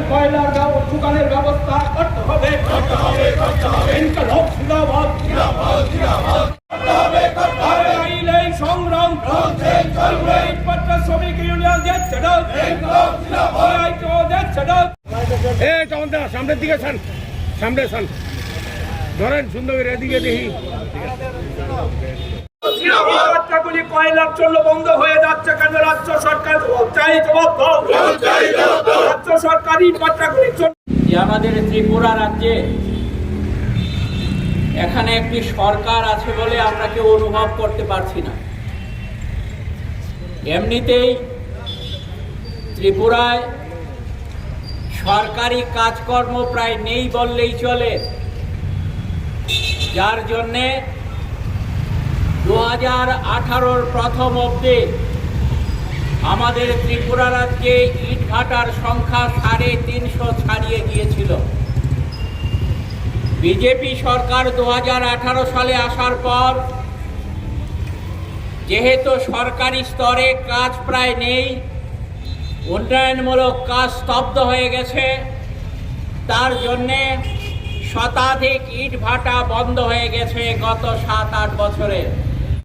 কয়লার দোকানের ব্যবস্থা করতে হবে। ইনকলাব জিন্দাবাদ, আইন এই সংগ্রাম ইটভাটা শ্রমিক ইউনিয়ন দিচ্ছে না, সামনের দিকে ছান, সামনে ছান ধরেন সুন্দর করে এদিকে দেখি। বাচ্চাগুলি কয়লার জন্য বন্ধ হয়ে যাচ্ছে কেন? রাজ্য সরকার চাই জবাব দাও। রাজ্য সরকার ইট বাচ্চাগুলির জন্য আমাদের ত্রিপুরা রাজ্যে এখানে একটি সরকার আছে বলে আমরা কেউ অনুভব করতে পারছি না। এমনিতেই ত্রিপুরায় সরকারি কাজকর্ম প্রায় নেই বললেই চলে, যার জন্যে 2018-র প্রথম অবধি আমাদের ত্রিপুরা রাজ্যে ইটভাটার সংখ্যা 350 ছাড়িয়ে গিয়েছিল। বিজেপি সরকার 2018 সালে আসার পর যেহেতু সরকারি স্তরে কাজ প্রায় নেই, উন্নয়নমূলক কাজ স্তব্ধ হয়ে গেছে, তার জন্যে শতাধিক ইটভাটা বন্ধ হয়ে গেছে গত 7-8 বছরে।